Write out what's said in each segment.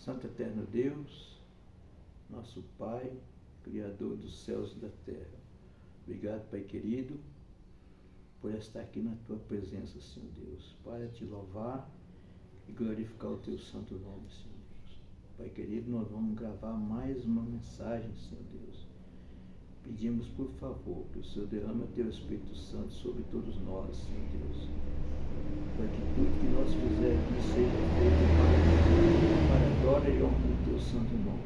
Santo Eterno Deus, nosso Pai, Criador dos céus e da terra. Obrigado, Pai querido, por estar aqui na Tua presença, Senhor Deus, para Te louvar e glorificar o Teu santo nome, Senhor Deus. Pai querido, nós vamos gravar mais uma mensagem, Senhor Deus. Pedimos, por favor, que o Senhor derrame o Teu Espírito Santo sobre todos nós, Senhor Deus, para que tudo que nós fizermos aqui seja feito para a glória e honra do Teu santo nome.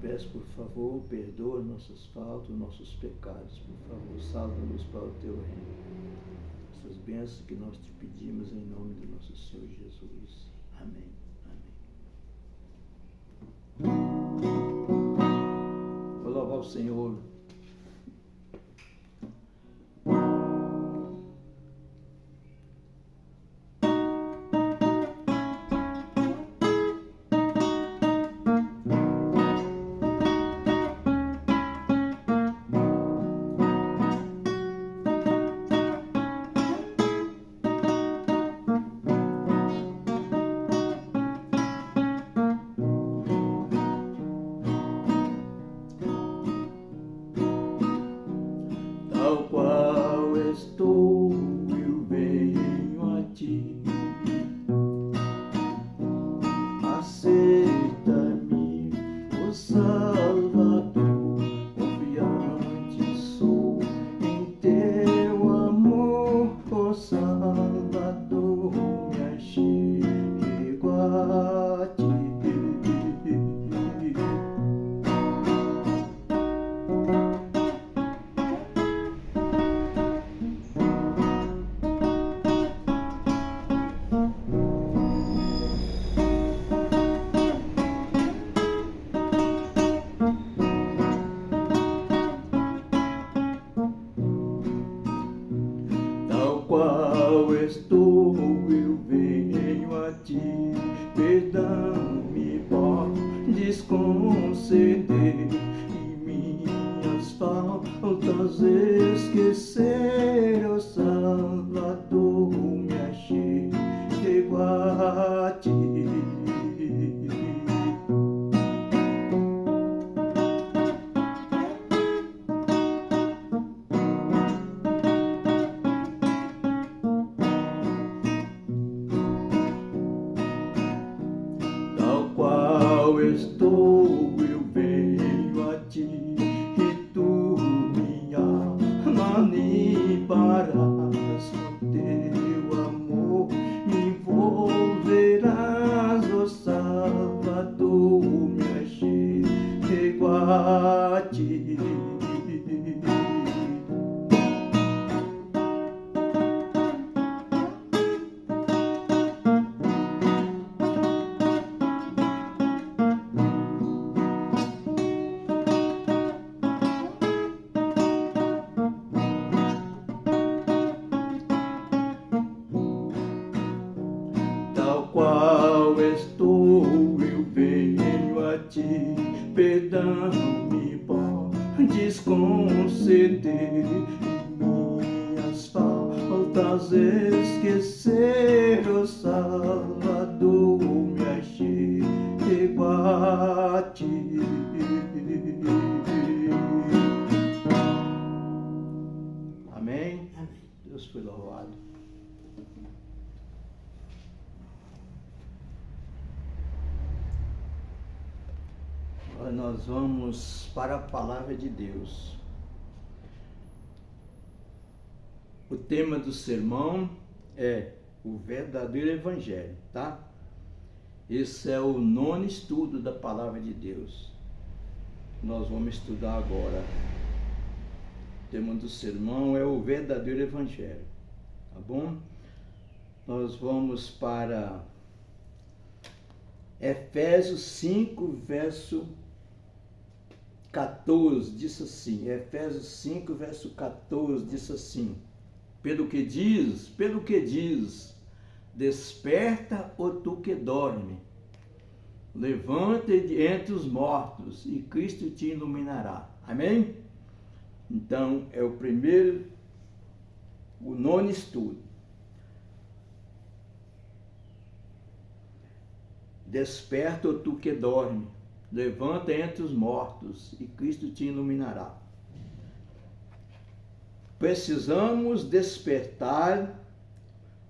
Peço, por favor, perdoa nossas faltas, nossos pecados. Por favor, salva-nos para o Teu reino. Essas bênçãos que nós Te pedimos em nome do nosso Senhor Jesus. Amém. Amém. Vou louvar o Senhor. Tal qual estou, eu venho a Ti. Aceita-me, ó Salvador, confiante sou em Teu amor, ó Salvador, me achego a Ti. Tal qual estou, eu venho a Ti. Perdão me podes conceder e minhas faltas esquecer, ó Salvador, me achego a Ti. Tal qual estou, eu venho a Ti, e Tu minha alma limparás, com Teu amor me envolverás, ó Salvador, me achego a Ti. Tal qual estou, eu venho a Ti. Perdão me podes conceder e minhas faltas esquecer, ó Salvador, me achego a Ti. Amém? Deus foi louvado. Agora nós vamos para a palavra de Deus. O tema do sermão é o verdadeiro evangelho, tá? Esse é o 9º estudo da palavra de Deus. Nós vamos estudar agora. O tema do sermão é o verdadeiro evangelho, tá bom? Nós vamos para Efésios 5, verso 14, diz assim, Efésios 5, verso 14, diz assim: pelo que diz, desperta, ó tu que dorme, levanta-te entre os mortos, e Cristo te iluminará. Amém? Então, é o 9º estudo. Desperta, ó tu que dorme, levanta entre os mortos, e Cristo te iluminará. Precisamos despertar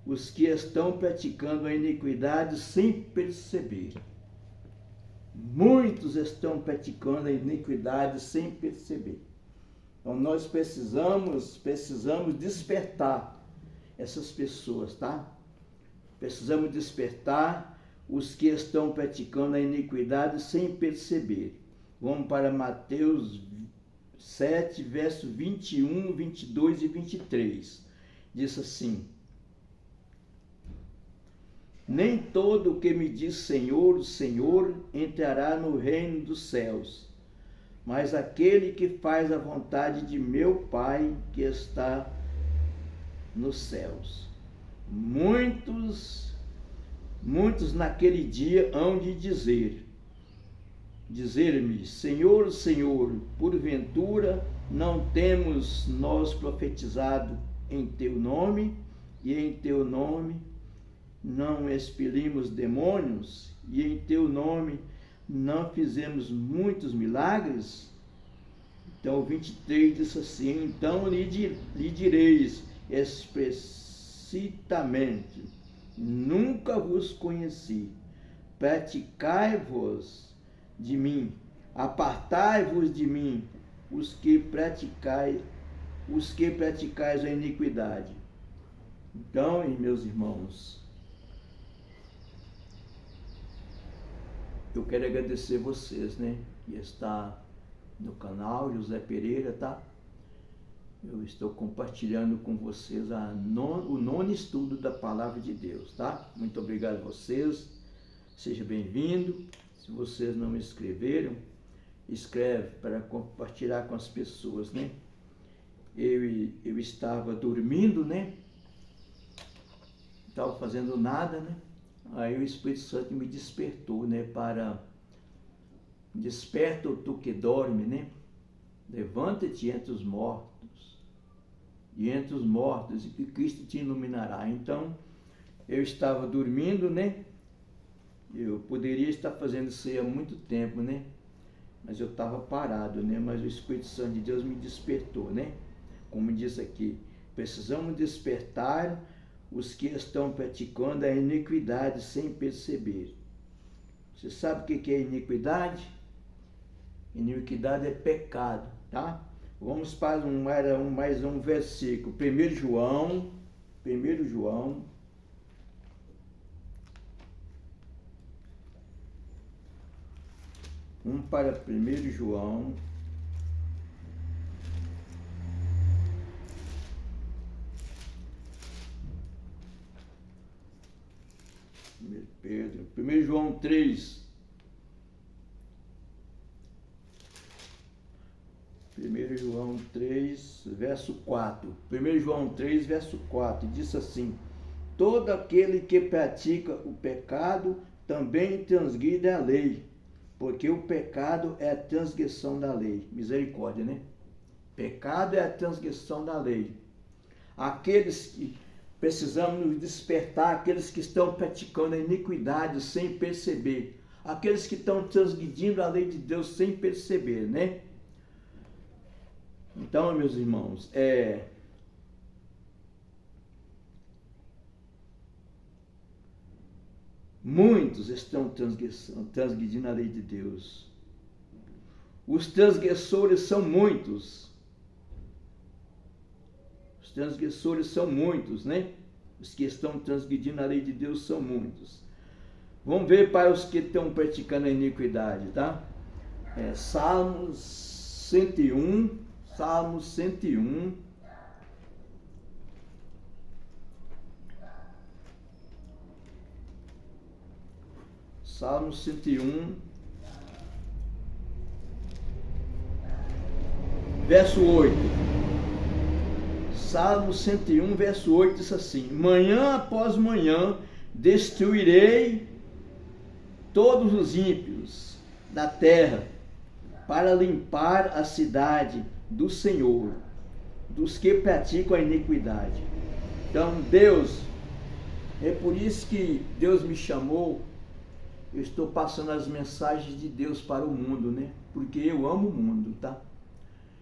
os que estão praticando a iniquidade sem perceber. Muitos estão praticando a iniquidade sem perceber. Então nós precisamos despertar essas pessoas, tá? Precisamos despertar os que estão praticando a iniquidade sem perceber. Vamos para Mateus 7, verso 21, 22 e 23. Diz assim: nem todo o que me diz Senhor, Senhor, entrará no reino dos céus, mas aquele que faz a vontade de meu Pai que está nos céus. Muitos naquele dia hão de dizer-me, Senhor, Senhor, porventura não temos nós profetizado em teu nome, e em teu nome não expelimos demônios, e em teu nome não fizemos muitos milagres? Então o 23 diz assim: então lhe direis explicitamente, nunca vos conheci, praticai-vos de mim, apartai-vos de mim, os que praticais a iniquidade. Então, meus irmãos, eu quero agradecer vocês, né, que está no canal José Pereira, tá? Eu estou compartilhando com vocês o nono estudo da Palavra de Deus, tá? Muito obrigado a vocês, seja bem-vindo. Se vocês não me inscreveram, escreve para compartilhar com as pessoas, né? Eu estava dormindo, né? Estava fazendo nada, né? Aí o Espírito Santo me despertou, né? Desperta, tu que dorme, né? Levanta-te entre os mortos, e entre os mortos, e que Cristo te iluminará. Então, eu estava dormindo, né? Eu poderia estar fazendo isso aí há muito tempo, né? Mas eu estava parado, né? Mas o Espírito Santo de Deus me despertou, né? Como diz aqui, precisamos despertar os que estão praticando a iniquidade sem perceber. Você sabe o que é iniquidade? Iniquidade é pecado, tá? Vamos para mais um versículo. 1 João. Vamos para 1 João. Pedro. 1 João 3. 1 João 3, verso 4. 1 João 3, verso 4. Diz assim: todo aquele que pratica o pecado também transgride a lei, porque o pecado é a transgressão da lei. Misericórdia, né? Pecado é a transgressão da lei. Aqueles que precisamos nos despertar, aqueles que estão praticando a iniquidade sem perceber, aqueles que estão transgredindo a lei de Deus sem perceber, né? Então, meus irmãos, muitos estão transgredindo a lei de Deus. Os transgressores são muitos. Os transgressores são muitos, né? Os que estão transgredindo a lei de Deus são muitos. Vamos ver para os que estão praticando a iniquidade, tá? Salmos 101. Salmo 101, Salmo 101, verso 8. Salmo 101, verso 8 diz assim: manhã após manhã destruirei todos os ímpios da terra, para limpar a cidade do Senhor, dos que praticam a iniquidade. Então, Deus, é por isso que Deus me chamou eu estou passando as mensagens de Deus para o mundo, né? Porque eu amo o mundo, tá?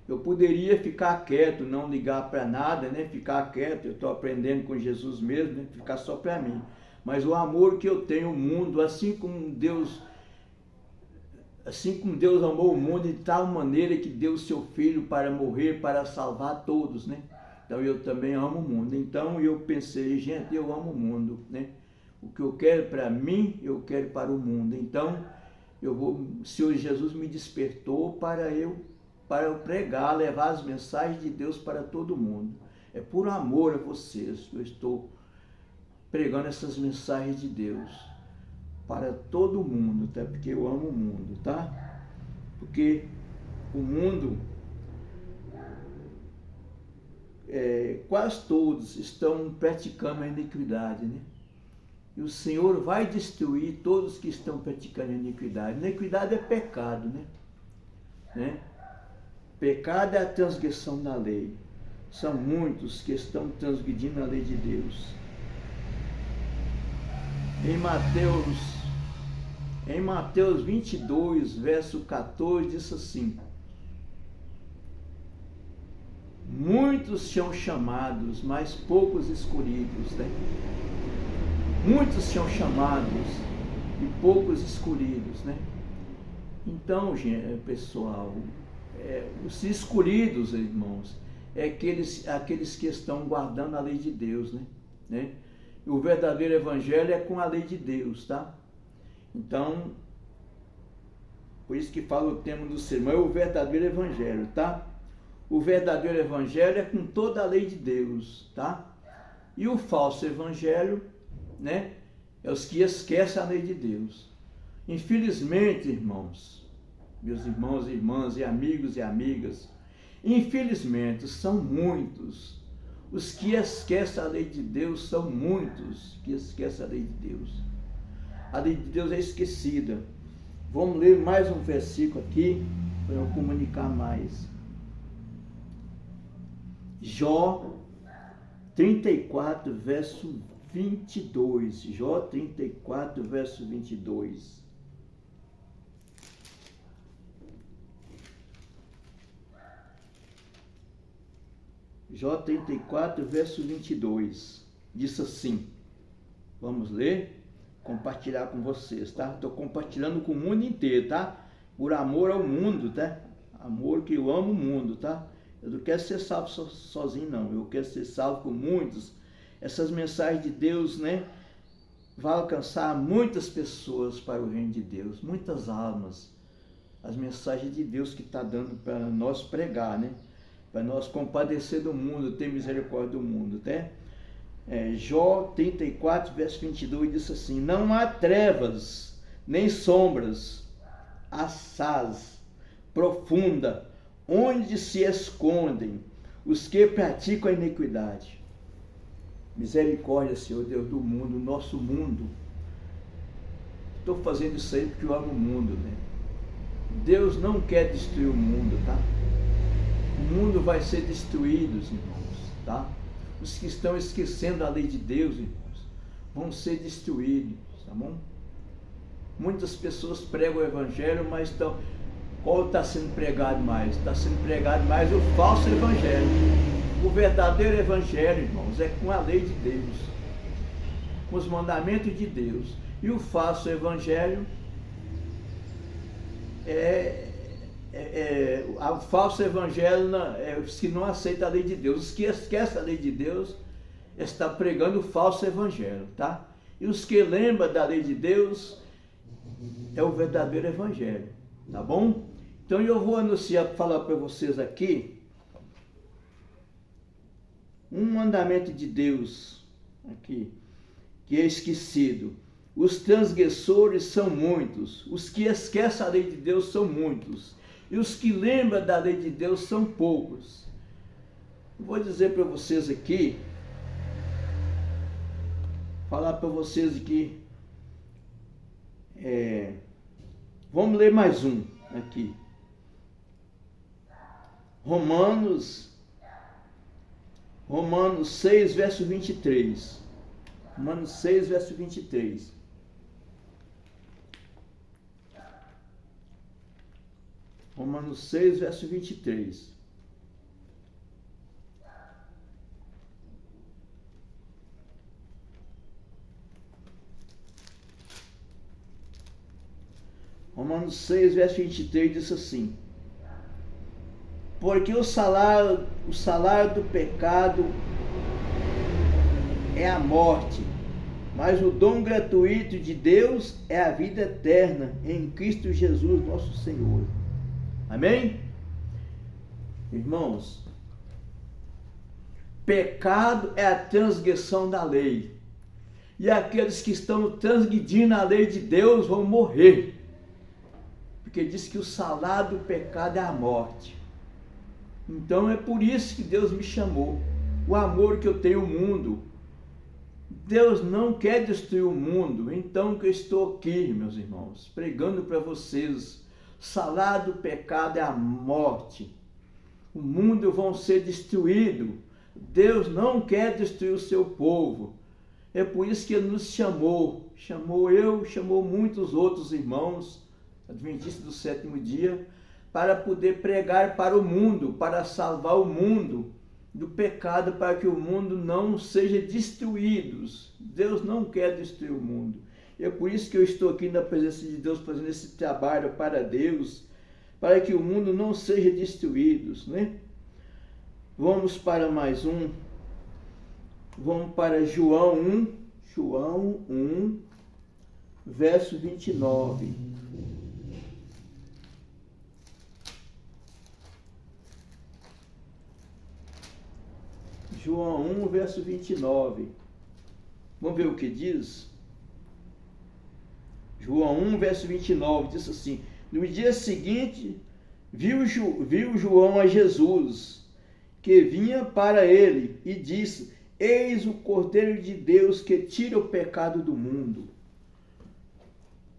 Eu poderia ficar quieto, não ligar para nada, né? Ficar quieto, eu estou aprendendo com Jesus mesmo, né? Ficar só para mim. Mas o amor que eu tenho ao mundo, assim como Deus amou o mundo de tal maneira que deu o seu Filho para morrer, para salvar todos, né? Então eu também amo o mundo. Então eu pensei, gente, eu amo o mundo, né? O que eu quero para mim, eu quero para o mundo. Então o Senhor Jesus me despertou para eu pregar, levar as mensagens de Deus para todo mundo. É por amor a vocês que eu estou pregando essas mensagens de Deus para todo mundo, tá? Porque eu amo o mundo, tá? Porque o mundo, quase todos estão praticando a iniquidade, né? E o Senhor vai destruir todos que estão praticando a iniquidade. Iniquidade é pecado, né? Pecado é a transgressão da lei. São muitos que estão transgredindo a lei de Deus. Em Mateus 22, verso 14, diz assim: muitos são chamados, mas poucos escolhidos, né? Muitos são chamados e poucos escolhidos, né? Então, pessoal, os escolhidos, irmãos, é aqueles que estão guardando a lei de Deus, né? E o verdadeiro evangelho é com a lei de Deus, tá? Então, por isso que fala o tema do sermão, é o verdadeiro evangelho, tá? O verdadeiro evangelho é com toda a lei de Deus, tá? E o falso evangelho, né, é os que esquecem a lei de Deus. Infelizmente, irmãos, meus irmãos e irmãs e amigos e amigas, infelizmente são muitos os que esquecem a lei de Deus, são muitos que esquecem a lei de Deus. A lei de Deus é esquecida. Vamos ler mais um versículo aqui para eu comunicar mais. Jó 34, verso 22. Jó 34, verso 22. Jó 34, verso 22. Diz assim. Vamos ler? Compartilhar com vocês, tá? Estou compartilhando com o mundo inteiro, tá? Por amor ao mundo, tá? Amor que eu amo o mundo, tá? Eu não quero ser salvo sozinho, não. Eu quero ser salvo com muitos. Essas mensagens de Deus, né? Vai alcançar muitas pessoas para o reino de Deus. Muitas almas. As mensagens de Deus que está dando para nós pregar, né? Para nós compadecer do mundo, ter misericórdia do mundo, tá? Jó 34, verso 22 diz assim: não há trevas, nem sombras, assaz profunda, onde se escondem os que praticam a iniquidade. Misericórdia, Senhor Deus do mundo, nosso mundo. Estou fazendo isso aí porque eu amo o mundo, né? Deus não quer destruir o mundo, tá? O mundo vai ser destruído, irmãos, tá? Os que estão esquecendo a lei de Deus, irmãos, vão ser destruídos, tá bom? Muitas pessoas pregam o evangelho, mas qual está sendo pregado mais? Está sendo pregado mais o falso evangelho. O verdadeiro evangelho, irmãos, é com a lei de Deus, com os mandamentos de Deus. E o falso evangelho o falso evangelho é os que não aceitam a lei de Deus. Os que esquecem a lei de Deus está pregando o falso evangelho, tá? E os que lembram da lei de Deus é o verdadeiro evangelho, tá bom? Então eu vou falar para vocês aqui um mandamento de Deus aqui, que é esquecido. Os transgressores são muitos, os que esquecem a lei de Deus são muitos, e os que lembram da lei de Deus são poucos. Vou dizer para vocês aqui, falar para vocês aqui, vamos ler mais um aqui. Romanos 6, verso 23. Romanos 6, verso 23. Romanos 6, verso 23. Romanos 6, verso 23 diz assim: porque o salário do pecado é a morte, mas o dom gratuito de Deus é a vida eterna em Cristo Jesus, nosso Senhor. Amém? Irmãos, pecado é a transgressão da lei. E aqueles que estão transgredindo a lei de Deus vão morrer. Porque diz que o salário do pecado é a morte. Então é por isso que Deus me chamou. O amor que eu tenho ao mundo. Deus não quer destruir o mundo. Então que eu estou aqui, meus irmãos, pregando para vocês. O salário do pecado é a morte. O mundo vai ser destruído. Deus não quer destruir o seu povo. É por isso que Ele nos chamou. Chamou eu, chamou muitos outros irmãos, adventistas do sétimo dia, para poder pregar para o mundo, para salvar o mundo do pecado, para que o mundo não seja destruído. Deus não quer destruir o mundo. É por isso que eu estou aqui na presença de Deus, fazendo esse trabalho para Deus, para que o mundo não seja destruído, né? Vamos para mais um. Vamos para João 1, verso 29. João 1, verso 29. Vamos ver o que diz? João 1, verso 29, diz assim: no dia seguinte, viu João a Jesus, que vinha para ele, e disse: eis o Cordeiro de Deus que tira o pecado do mundo.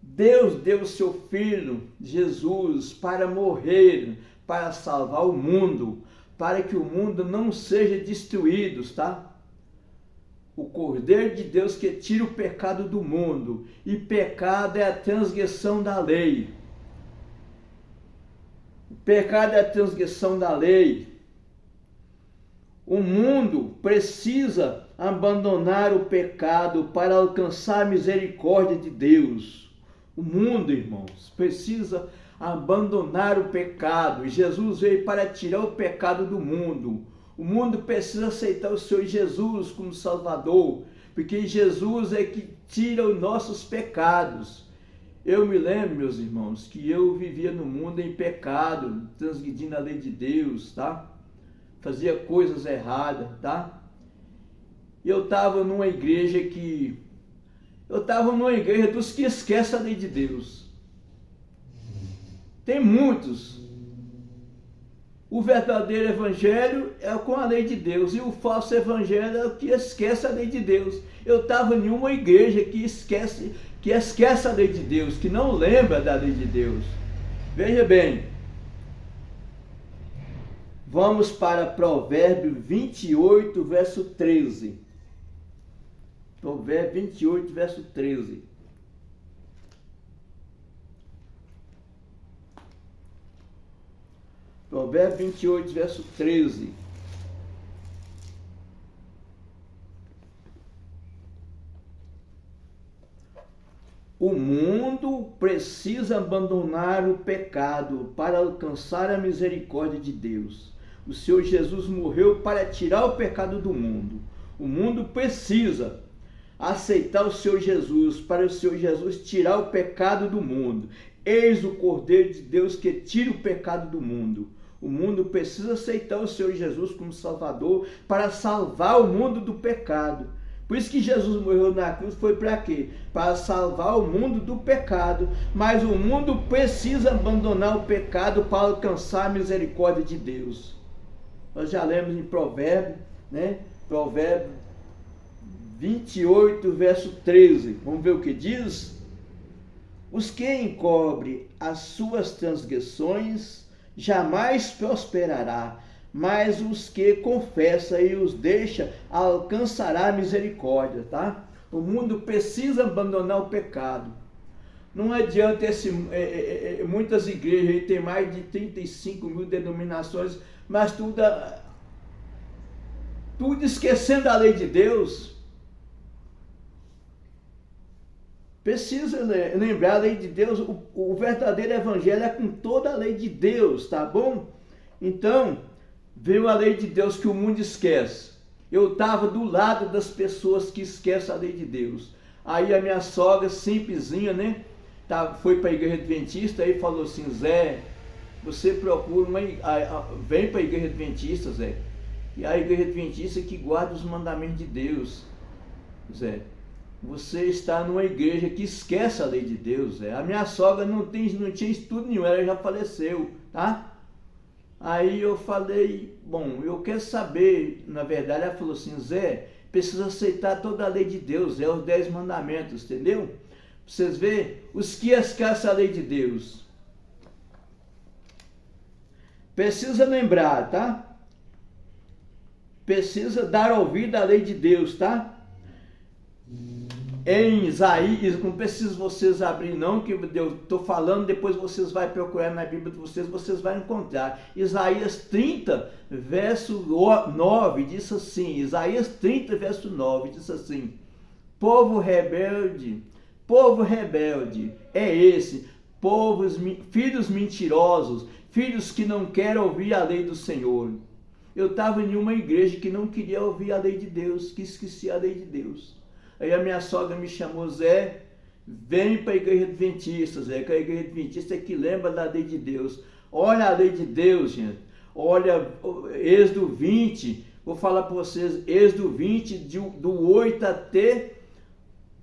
Deus deu o seu Filho, Jesus, para morrer, para salvar o mundo, para que o mundo não seja destruído, tá? O Cordeiro de Deus que tira o pecado do mundo. E pecado é a transgressão da lei. O pecado é a transgressão da lei. O mundo precisa abandonar o pecado para alcançar a misericórdia de Deus. O mundo, irmãos, precisa abandonar o pecado. Jesus veio para tirar o pecado do mundo. O mundo precisa aceitar o Senhor Jesus como Salvador, porque Jesus é que tira os nossos pecados. Eu me lembro, meus irmãos, que eu vivia no mundo em pecado, transgredindo a lei de Deus, tá? Fazia coisas erradas, tá? E eu estava numa igreja dos que esquecem a lei de Deus. Tem muitos. O verdadeiro evangelho é com a lei de Deus, e o falso evangelho é o que esquece a lei de Deus. Eu estava em uma igreja que esquece a lei de Deus, que não lembra da lei de Deus. Veja bem, vamos para Provérbio 28, verso 13. Provérbio 28, verso 13. Provérbio 28, verso 13. O mundo precisa abandonar o pecado para alcançar a misericórdia de Deus. O Senhor Jesus morreu para tirar o pecado do mundo. O mundo precisa aceitar o Senhor Jesus, para o Senhor Jesus tirar o pecado do mundo. Eis o Cordeiro de Deus que tira o pecado do mundo. O mundo precisa aceitar o Senhor Jesus como Salvador para salvar o mundo do pecado. Por isso que Jesus morreu na cruz, foi para quê? Para salvar o mundo do pecado. Mas o mundo precisa abandonar o pecado para alcançar a misericórdia de Deus. Nós já lemos em Provérbio, né? Provérbio 28, verso 13. Vamos ver o que diz? Os que encobrem as suas transgressões jamais prosperará, mas os que confessa e os deixa alcançará a misericórdia, tá? O mundo precisa abandonar o pecado. Não adianta muitas igrejas aí tem mais de 35 mil denominações, mas tudo esquecendo a lei de Deus. Precisa lembrar a lei de Deus. O verdadeiro evangelho é com toda a lei de Deus, tá bom? Então, veio a lei de Deus que o mundo esquece. Eu estava do lado das pessoas que esquecem a lei de Deus. Aí a minha sogra, simplesinha, né? Foi para a igreja adventista e falou assim: Zé, você procura vem para a igreja adventista, Zé. E a igreja adventista que guarda os mandamentos de Deus. Zé, você está numa igreja que esquece a lei de Deus, Zé. A minha sogra não tinha estudo nenhum, ela já faleceu, tá? Aí eu falei, bom, eu quero saber, na verdade ela falou assim: Zé, precisa aceitar toda a lei de Deus, os 10 mandamentos, entendeu? Vocês veem, os que esquecem a lei de Deus. Precisa lembrar, tá? Precisa dar ouvido à lei de Deus, tá? Em Isaías, não precisa vocês abrir não, que eu estou falando, depois vocês vão procurar na Bíblia de vocês vão encontrar. Isaías 30, verso 9, diz assim, Isaías 30, verso 9, diz assim: povo rebelde é esse, filhos mentirosos, filhos que não querem ouvir a lei do Senhor. Eu estava em uma igreja que não queria ouvir a lei de Deus, que esquecia a lei de Deus. Aí a minha sogra me chamou: Zé, vem para a igreja adventista, Zé, que a igreja adventista é que lembra da lei de Deus. Olha a lei de Deus, gente. Olha, Êxodo 20, vou falar para vocês, Êxodo 20, do 8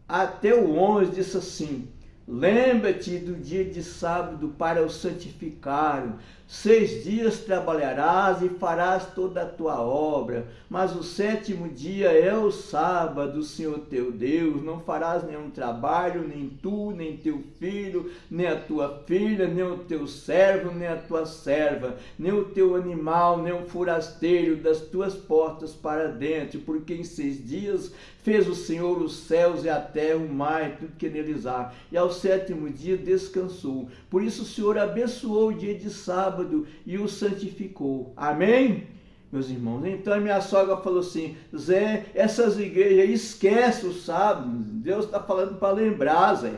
até o 11, diz assim: lembra-te do dia de sábado para o santificar. 6 dias trabalharás e farás toda a tua obra, mas o 7º dia é o sábado, Senhor teu Deus. Não farás nenhum trabalho, nem tu, nem teu filho, nem a tua filha, nem o teu servo, nem a tua serva, nem o teu animal, nem o forasteiro das tuas portas para dentro, porque em 6 dias fez o Senhor os céus e a terra, o mar e tudo que neles há, e ao 7º dia descansou. Por isso o Senhor abençoou o dia de sábado e o santificou. Amém? Meus irmãos, então a minha sogra falou assim: Zé, essas igrejas esquecem o sábado, Deus está falando para lembrar, Zé.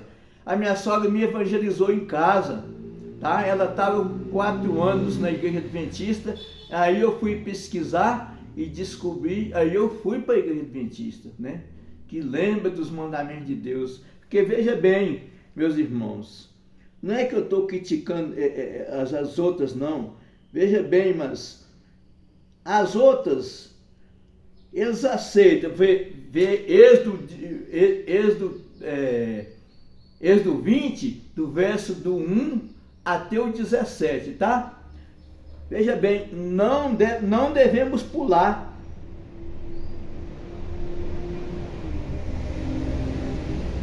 A minha sogra me evangelizou em casa, tá? Ela estava 4 anos na igreja adventista, aí eu fui pesquisar e descobri, aí eu fui para a igreja adventista, né? Que lembra dos mandamentos de Deus. Porque veja bem, meus irmãos, não é que eu estou criticando as outras, não. Veja bem, mas as outras, eles aceitam. Vê Êxodo 20, do verso do 1 até o 17, tá? Veja bem, não devemos pular.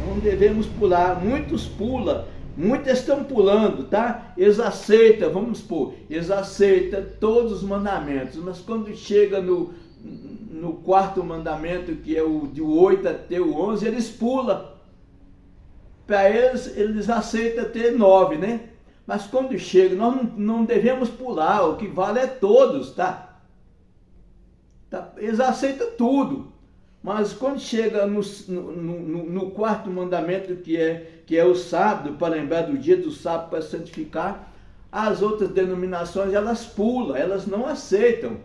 Não devemos pular. Muitos pulam. Muitos estão pulando, tá? Eles aceitam, vamos supor, eles aceitam todos os mandamentos, mas quando chega no 4º mandamento, que é o de 8 até o 11, eles pulam. Para eles aceitam até 9, né? Mas quando chega, nós não devemos pular, o que vale é todos, tá? Eles aceitam tudo. Mas quando chega no 4º mandamento, que é o sábado, para lembrar do dia do sábado para santificar, as outras denominações, elas pulam, elas não aceitam.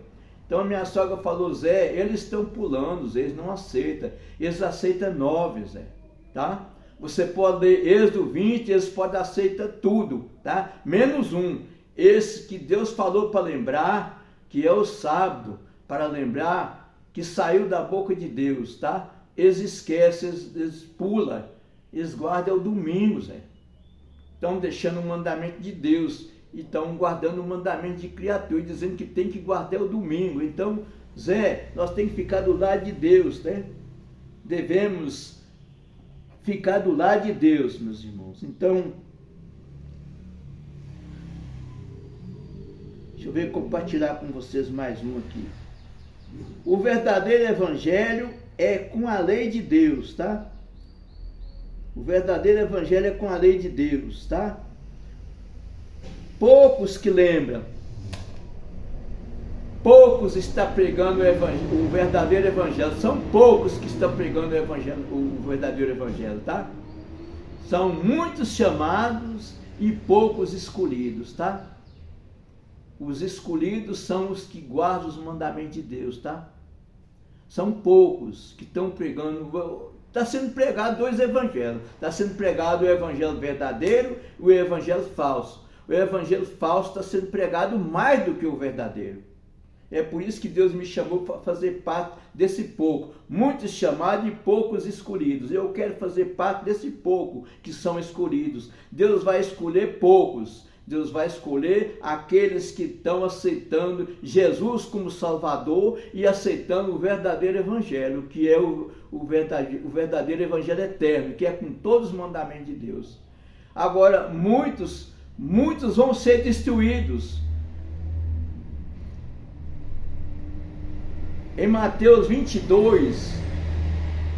Então a minha sogra falou: Zé, eles estão pulando, Zé, eles não aceitam. Eles aceitam 9, Zé, tá? Você pode ler Êxodo 20, eles podem aceitar tudo, tá? Menos um, esse que Deus falou para lembrar, que é o sábado, para lembrar que saiu da boca de Deus, tá? Eles esquecem, eles pulam, eles guardam o domingo, Zé. Estão deixando o mandamento de Deus e estão guardando o mandamento de criatura, dizendo que tem que guardar o domingo. Então, Zé, nós temos que ficar do lado de Deus, né? Devemos ficar do lado de Deus, meus irmãos. Então, deixa eu compartilhar com vocês mais um aqui. O verdadeiro evangelho é com a lei de Deus, tá? O verdadeiro evangelho é com a lei de Deus, tá? Poucos que lembram. Poucos estão pregando o verdadeiro evangelho. São poucos que estão pregando o verdadeiro evangelho, tá? São muitos chamados e poucos escolhidos, tá? Os escolhidos são os que guardam os mandamentos de Deus, tá? São poucos que estão pregando. Está sendo pregado dois evangelhos. Está sendo pregado o evangelho verdadeiro e o evangelho falso. O evangelho falso está sendo pregado mais do que o verdadeiro. É por isso que Deus me chamou para fazer parte desse pouco. Muitos chamados e poucos escolhidos. Eu quero fazer parte desse pouco que são escolhidos. Deus vai escolher poucos. Deus vai escolher aqueles que estão aceitando Jesus como Salvador e aceitando o verdadeiro evangelho, que é o verdadeiro evangelho eterno, que é com todos os mandamentos de Deus. Agora, muitos vão ser destruídos. Em Mateus 22,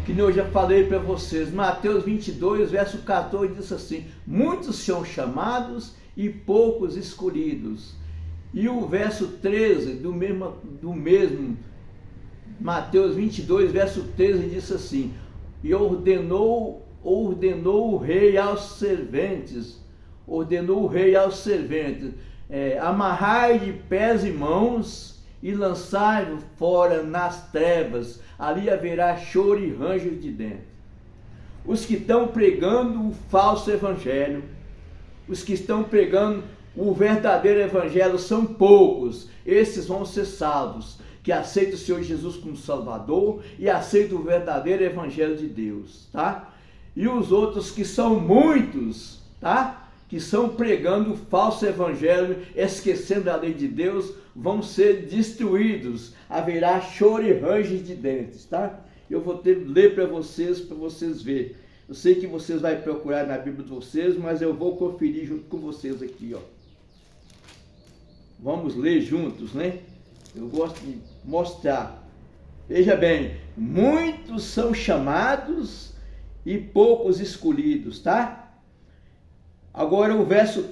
que eu já falei para vocês, Mateus 22, verso 14, diz assim: muitos são chamados e poucos escolhidos. E o verso 13 do mesmo Mateus 22, verso 13, diz assim: e ordenou o rei aos serventes, amarrai de pés e mãos e lançai-o fora nas trevas, ali haverá choro e ranger de dentes. Os que estão pregando o falso evangelho, os que estão pregando o verdadeiro evangelho são poucos. Esses vão ser salvos, que aceitam o Senhor Jesus como Salvador e aceitam o verdadeiro evangelho de Deus, tá? E os outros que são muitos, tá? Que estão pregando o falso evangelho, esquecendo a lei de Deus, vão ser destruídos. Haverá choro e ranger de dentes, tá? Eu vou ler para vocês verem. Eu sei que vocês vão procurar na Bíblia de vocês, mas eu vou conferir junto com vocês aqui, ó. Vamos ler juntos, né? Eu gosto de mostrar. Veja bem, muitos são chamados e poucos escolhidos, tá? Agora o verso,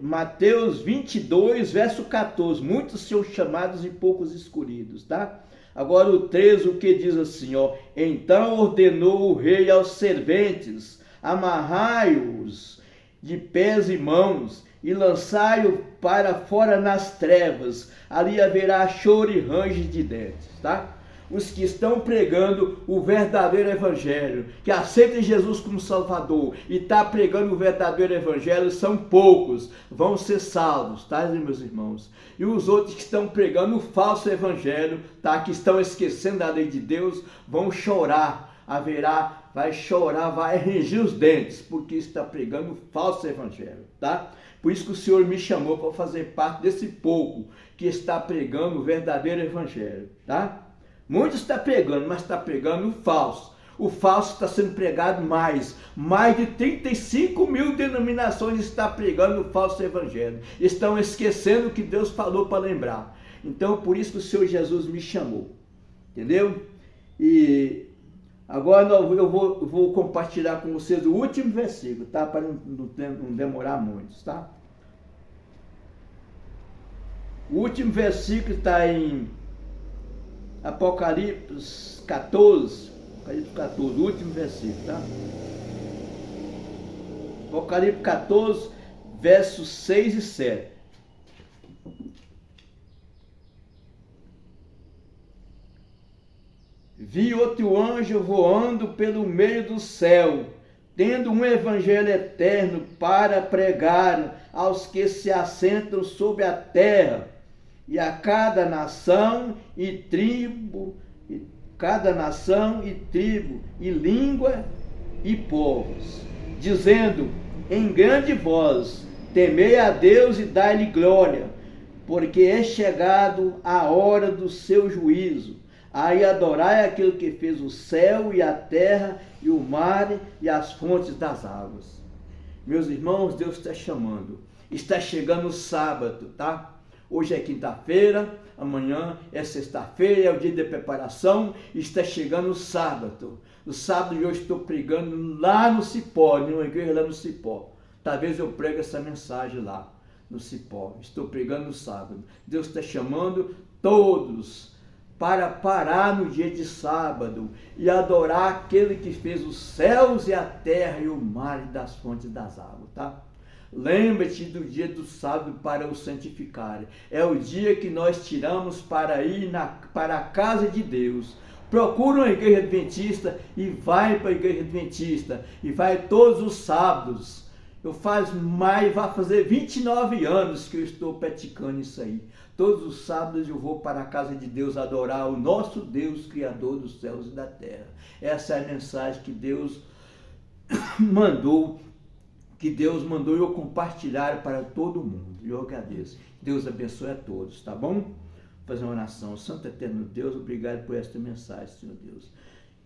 Mateus 22, verso 14, muitos são chamados e poucos escolhidos, tá? Agora o 13, o que diz assim, ó: então ordenou o rei aos serventes, amarrai-os de pés e mãos e lançai-o para fora nas trevas, ali haverá choro e ranger de dentes, tá? Os que estão pregando o verdadeiro evangelho, que aceitam Jesus como Salvador e está pregando o verdadeiro evangelho, são poucos, vão ser salvos, tá, meus irmãos? E os outros que estão pregando o falso evangelho, tá, que estão esquecendo a lei de Deus, vão chorar, vai chorar, vai ranger os dentes, porque está pregando o falso evangelho, tá? Por isso que o Senhor me chamou para fazer parte desse pouco que está pregando o verdadeiro evangelho, tá? Muitos estão pregando, mas está pregando o falso. O falso está sendo pregado mais. Mais de 35 mil denominações estão pregando o falso evangelho. Estão esquecendo o que Deus falou para lembrar. Então, por isso que o Senhor Jesus me chamou. Entendeu? E agora eu vou compartilhar com vocês o último versículo, tá? Para não demorar muito, tá? O último versículo está em Apocalipse 14, o último versículo, tá? Apocalipse 14, versos 6 e 7. Vi outro anjo voando pelo meio do céu, tendo um evangelho eterno para pregar aos que se assentam sobre a terra, e a cada nação e tribo, e língua e povos, dizendo em grande voz: temei a Deus e dai-lhe glória, porque é chegado a hora do seu juízo. Aí adorai aquele que fez o céu e a terra e o mar e as fontes das águas. Meus irmãos, Deus está chamando. Está chegando o sábado, tá? Hoje é quinta-feira, amanhã é sexta-feira, é o dia de preparação, está chegando o sábado. No sábado eu estou pregando lá no Cipó, numa igreja lá no Cipó. Talvez eu pregue essa mensagem lá no Cipó. Estou pregando no sábado. Deus está chamando todos para parar no dia de sábado e adorar aquele que fez os céus e a terra e o mar e das fontes das águas, tá? Lembre-te do dia do sábado para o santificar. É o dia que nós tiramos para ir para a casa de Deus. Procura uma igreja adventista e vai para a igreja adventista. E vai todos os sábados. Vai fazer 29 anos que eu estou praticando isso aí. Todos os sábados eu vou para a casa de Deus adorar o nosso Deus, Criador dos céus e da terra. Essa é a mensagem que Deus mandou eu compartilhar para todo mundo. Eu agradeço. Deus abençoe a todos, tá bom? Vou fazer uma oração. Santo Eterno Deus, obrigado por esta mensagem, Senhor Deus.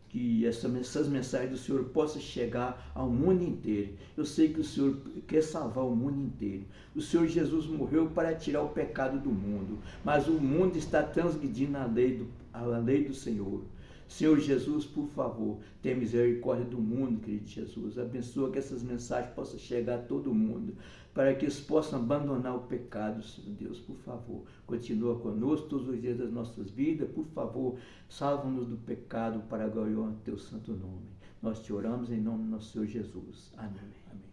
Que essas mensagens do Senhor possam chegar ao mundo inteiro. Eu sei que o Senhor quer salvar o mundo inteiro. O Senhor Jesus morreu para tirar o pecado do mundo, mas o mundo está transgredindo a lei do Senhor. Senhor Jesus, por favor, tenha misericórdia do mundo, querido Jesus. Abençoa que essas mensagens possam chegar a todo mundo, para que eles possam abandonar o pecado, Senhor Deus, por favor. Continua conosco todos os dias das nossas vidas, por favor, salva-nos do pecado para a glória do teu santo nome. Nós te oramos em nome do nosso Senhor Jesus. Amém. Amém.